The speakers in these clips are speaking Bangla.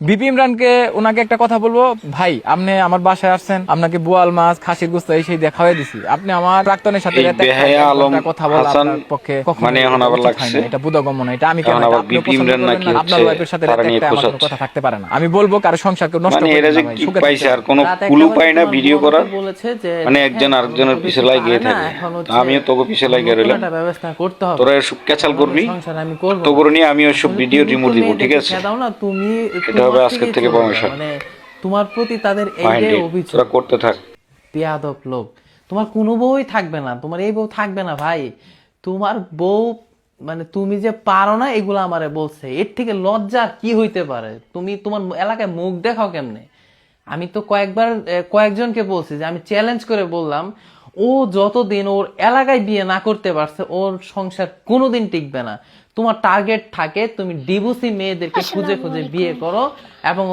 বিপি ইমরানকে ওনাকে একটা কথা বলবো, ভাই আপনি আমার বাসায় আসছেন, আপনাকে বোয়াল মাছ খাসির গোস্ত এই সেই দেখাই দিছি, আপনি আমার প্রাক্তনের সাথে কথা বলা আপনার পক্ষে কখনো উচিত হয় না। এটা বুধগম্য না। এটা আমি কেন, আপনি পছন্দ করবেন না, আপনার ওয়াইফের সাথে আমার কোনো কথা থাকতে পারে না। আমি বলবো কারো সংসারকে নষ্ট করে না ভাই, সুখে থাকতে আর কোনো কুলু পায় না ভিডিও করার, মানে একজন আরেকজনের পিছে লাগিয়ে থাকে। আমিও তোকে পিছে লাগিয়ে রইলাম, ব্যবস্থা করতে হবে। তোরা এসব ক্যাচাল করবি, আমি করব তো করে নিয়ে আমি ওইসব ভিডিও রিমুভ দিব, ঠিক আছে? দাও না তুমি, এটা হবে আজকের থেকে পারমিশন, মানে তোমার প্রতি তাদের এই যে অভিযোগ, তোরা করতে থাক। বেয়াদব লোক, তোমার কোনো বউই থাকবে না, তোমার এই বউ থাকবে না ভাই। তোমার বউ মানে তুমি যে পারো না এগুলো আমারে বলছে, এর থেকে লজ্জা কি হইতে পারে? তুমি তোমার এলাকায় মুখ দেখাও কেমনে? আমি তো কয়েকজনকে বলছি যে আমি চ্যালেঞ্জ করে বললাম, ও যতদিন ওর এলাকায় বিয়ে না করতে পারছে ওর সংসার কোনোদিন টিকবে না। তোমার টার্গেট থাকে তুমি ডিভোর্সি মেয়েদেরকে খুঁজে খুঁজে বিয়ে করো এবং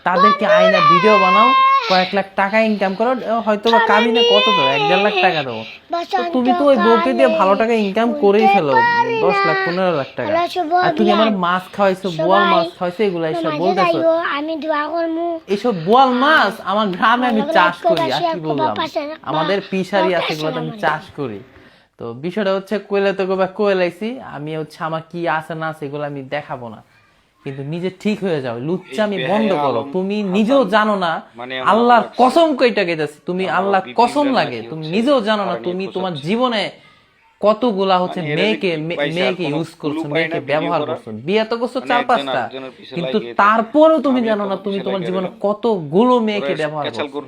তাদেরকে আইনা ভিডিও বানাও, কয়েক লাখ টাকা ইনকাম করো, হয়তো বা কাবিনে কত দেবো, 1-1.5 লাখ টাকা দেবো। তুমি তো ওই বউকে দিয়ে ভালো টাকা ইনকাম করেই ফেলো, 10 লাখ 15 লাখ টাকা। আর তুমি আমার মাছ খাওয়াইছো, বোয়াল মাছ খাওয়াইছো, এগুলা এসব বলতেছো। এইসব বোয়াল মাছ আমার গ্রামে আমি চাষ করি, আর কি বললাম, আমাদের পিসারি আছে, এগুলো আমি চাষ করি। তো বিষয়টা কইলে তো কইলাইছি আমি, আমার কি আছে না আছে এগুলো আমি দেখাবো না, কিন্তু নিজে ঠিক হয়ে যাও, লুচ্চামি বন্ধ করো। তুমি নিজেও জানো না, আল্লাহর কসম কইটা গেতেছি, তুমি আল্লাহ কসম লাগে, তুমি নিজেও জানো না তুমি তোমার জীবনে কতগুলা মেয়েকে ইউজ করছো, মেয়েকে ব্যবহার করছো, বিয়ে তো করছো 4-5টা, কিন্তু তারপরেও তুমি জানো না তুমি তোমার জীবনে কতগুলো মেয়েকে ব্যবহার করছো।